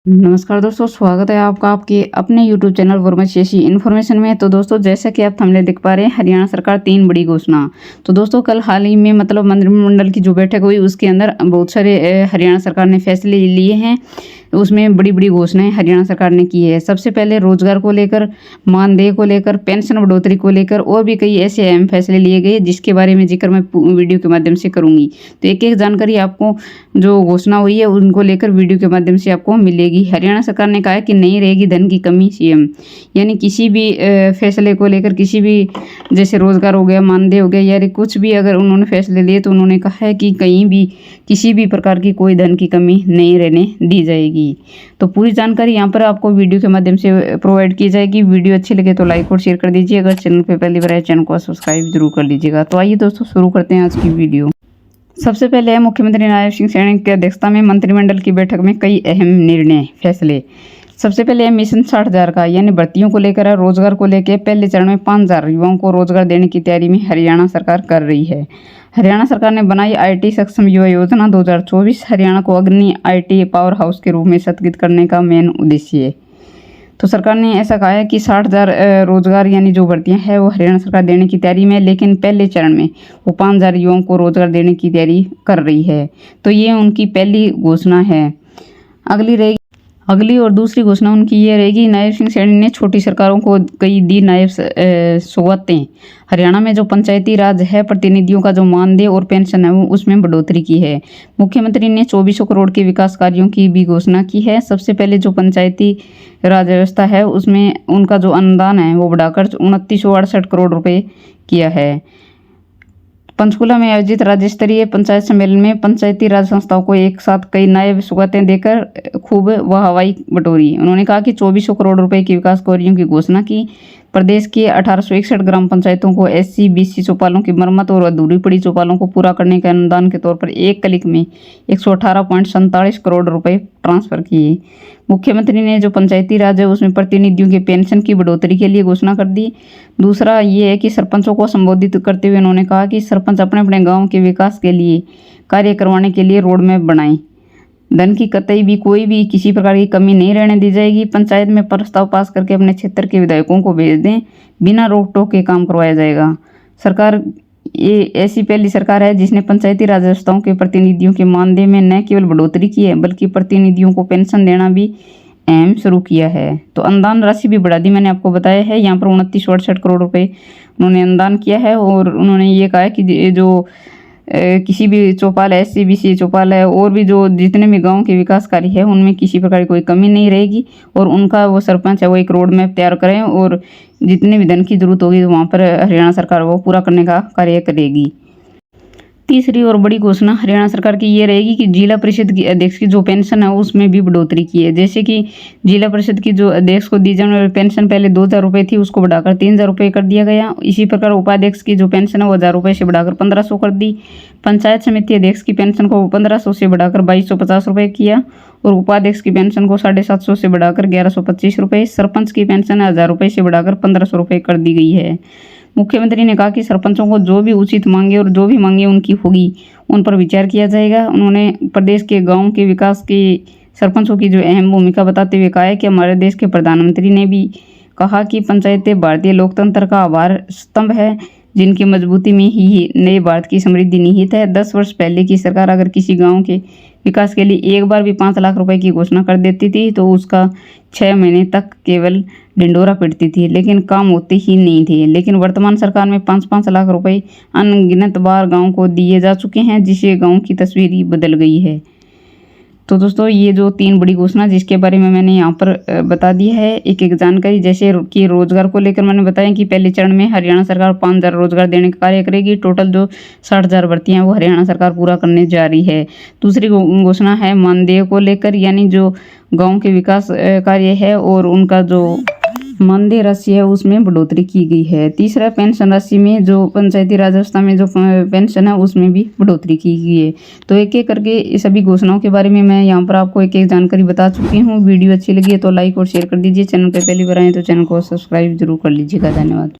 नमस्कार दोस्तों, स्वागत है आपका आपके अपने YouTube चैनल वर्मचेसी इन्फॉर्मेशन में। तो दोस्तों, जैसा कि आप थंबनेल देख पा रहे हैं, हरियाणा सरकार 3 बड़ी घोषणा। तो दोस्तों, कल हाल ही में मतलब मंत्रिमंडल की जो बैठक हुई उसके अंदर बहुत सारे हरियाणा सरकार ने फैसले लिए हैं। उसमें बड़ी बड़ी घोषणाएं हरियाणा सरकार ने की है। सबसे पहले रोजगार को लेकर, मानदेय को लेकर, पेंशन बढ़ोतरी को लेकर और भी कई ऐसे अहम फैसले लिए गए जिसके बारे में जिक्र मैं वीडियो के माध्यम से करूंगी। तो एक एक जानकारी आपको जो घोषणा हुई है उनको लेकर वीडियो के माध्यम से आपको मिलेगी। हरियाणा सरकार ने कहा है कि नहीं रहेगी धन की कमी। सीएम यानी किसी भी फैसले को लेकर, किसी भी जैसे रोजगार हो गया, मानदेय हो गया, या कुछ भी अगर उन्होंने फैसले लिए तो उन्होंने कहा है कि कहीं भी किसी भी प्रकार की कोई धन की कमी नहीं रहने दी जाएगी। तो पूरी जानकारी यहाँ पर आपको वीडियो के माध्यम से प्रोवाइड की जाएगी। वीडियो अच्छी लगे तो लाइक और शेयर कर दीजिए। अगर चैनल पे पहली बार आए चैनल को सब्सक्राइब जरूर कर लीजिएगा। तो आइए दोस्तों, शुरू करते हैं आज की वीडियो। सबसे पहले है मुख्यमंत्री नायब सिंह सैनी की अध्यक्षता में मंत्रिमंडल की बैठक में कई अहम निर्णय फैसले। सबसे पहले है मिशन 60,000 का, यानी भर्तियों को लेकर है। रोजगार को लेकर पहले चरण में 5,000 युवाओं को रोजगार देने की तैयारी में हरियाणा सरकार कर रही है। हरियाणा सरकार ने बनाई IT सक्षम युवा योजना 2024। हरियाणा को अग्रणी IT पावर हाउस के रूप में सत्कृत करने का मेन उद्देश्य है। तो सरकार ने ऐसा कहा है कि 60,000 रोजगार यानी जो भर्तियां हैं वो हरियाणा सरकार देने की तैयारी में, लेकिन पहले चरण में वो 5,000 युवाओं को रोजगार देने की तैयारी कर रही है। तो ये उनकी पहली घोषणा है। अगली और दूसरी घोषणा उनकी ये रहेगी, नायब सिंह सैनी ने छोटी सरकारों को कई दी नायब सौगातें। हरियाणा में जो पंचायती राज है, प्रतिनिधियों का जो मानदेय और पेंशन है वो उसमें बढ़ोतरी की है। मुख्यमंत्री ने 2400 करोड़ के विकास कार्यों की भी घोषणा की है। सबसे पहले जो पंचायती राज व्यवस्था है उसमें उनका जो अनुदान है वो बढ़ाकर 2968 करोड़ रुपए किया है। पंचकुला में आयोजित राज्य स्तरीय पंचायत सम्मेलन में पंचायती राज संस्थाओं को एक साथ कई नायब सौगातें देकर खूब वाहवाही बटोरी। उन्होंने कहा कि 2400 करोड़ रुपए के विकास कार्यों की घोषणा की। प्रदेश की 1861 ग्राम पंचायतों को SC BC चौपालों की मरम्मत और अधूरी पड़ी चौपालों को पूरा करने के अनुदान के तौर पर एक क्लिक में 118.47 करोड़ रुपए ट्रांसफर किए। मुख्यमंत्री ने जो पंचायती राज है उसमें प्रतिनिधियों के पेंशन की बढ़ोतरी के लिए घोषणा कर दी। दूसरा ये है कि सरपंचों को संबोधित करते हुए उन्होंने कहा कि सरपंच अपने अपने गाँव के विकास के लिए कार्य करवाने के लिए रोड मैप बनाएं। धन की कतई भी कोई भी किसी प्रकार की कमी नहीं रहने दी जाएगी। पंचायत में प्रस्ताव पास करके अपने क्षेत्र के विधायकों को भेज दें, बिना रोक टोक के काम करवाया जाएगा। सरकार ये ऐसी पहली सरकार है जिसने पंचायती राज संस्थाओं के प्रतिनिधियों के मानदेय में न केवल बढ़ोतरी की है बल्कि प्रतिनिधियों को पेंशन देना भी अहम शुरू किया है। तो अनुदान राशि भी बढ़ा दी, मैंने आपको बताया है। यहाँ पर 2968 करोड़ रुपए उन्होंने अनुदान किया है। और उन्होंने ये कहा है कि जो किसी भी चौपाल है, SC BC चौपाल है, और भी जो जितने भी गांव के विकास कार्य है उनमें किसी प्रकार की कोई कमी नहीं रहेगी। और उनका वो सरपंच है वो एक रोड मैप तैयार करें और जितने भी धन की जरूरत होगी तो वहाँ पर हरियाणा सरकार वो पूरा करने का कार्य करेगी। तीसरी और बड़ी घोषणा हरियाणा सरकार की ये रहेगी कि जिला परिषद की अध्यक्ष की जो पेंशन है उसमें भी बढ़ोतरी की है। जैसे कि जिला परिषद की जो अध्यक्ष को दी जाने वाली पेंशन पहले 2,000 रुपये थी, उसको बढ़ाकर 3,000 रुपये कर दिया गया। इसी प्रकार उपाध्यक्ष की जो पेंशन है वो 1,000 रुपये से बढ़ाकर 1,500 कर दी। पंचायत समिति अध्यक्ष की पेंशन को 1,500 से बढ़ाकर 2,250 रुपये किया और उपाध्यक्ष की पेंशन को 750 से बढ़ाकर 1,125 रुपये। सरपंच की पेंशन 1,000 रुपये से बढ़ाकर 1,500 रुपये कर दी गई है। मुख्यमंत्री ने कहा कि सरपंचों को जो भी उचित मांगे और जो भी मांगे उनकी होगी उन पर विचार किया जाएगा। उन्होंने प्रदेश के गांव के विकास की सरपंचों की जो अहम भूमिका बताते हुए कहा है कि हमारे देश के प्रधानमंत्री ने भी कहा कि पंचायतें भारतीय लोकतंत्र का आधार स्तंभ है, जिनकी मजबूती में ही नए भारत की समृद्धि निहित है। 10 वर्ष पहले की सरकार अगर किसी गांव के विकास के लिए एक बार भी 5 लाख रुपए की घोषणा कर देती थी तो उसका 6 महीने तक केवल ढिंडोरा पीटती थी, लेकिन काम होते ही नहीं थे। लेकिन वर्तमान सरकार में 5-5 लाख रुपए अनगिनत बार गाँव को दिए जा चुके हैं, जिससे गाँव की तस्वीर ही बदल गई है। तो दोस्तों, ये जो 3 बड़ी घोषणा जिसके बारे में मैंने यहाँ पर बता दी है एक एक जानकारी। जैसे कि रोजगार को लेकर मैंने बताया कि पहले चरण में हरियाणा सरकार 5,000 रोजगार देने का कार्य करेगी। टोटल जो 60,000 भर्तियां वो हरियाणा सरकार पूरा करने जा रही है। दूसरी घोषणा है मानदेय को लेकर, यानी जो गाँव के विकास कार्य है और उनका जो मानदेय राशि है उसमें बढ़ोतरी की गई है। तीसरा पेंशन राशि में जो पंचायती राज व्यवस्था में जो पेंशन है उसमें भी बढ़ोतरी की गई है। तो एक एक करके सभी घोषणाओं के बारे में मैं यहाँ पर आपको एक एक जानकारी बता चुकी हूँ। वीडियो अच्छी लगी है तो लाइक और शेयर कर दीजिए। चैनल पे पहली बार आए तो चैनल को सब्सक्राइब जरूर कर लीजिएगा। धन्यवाद।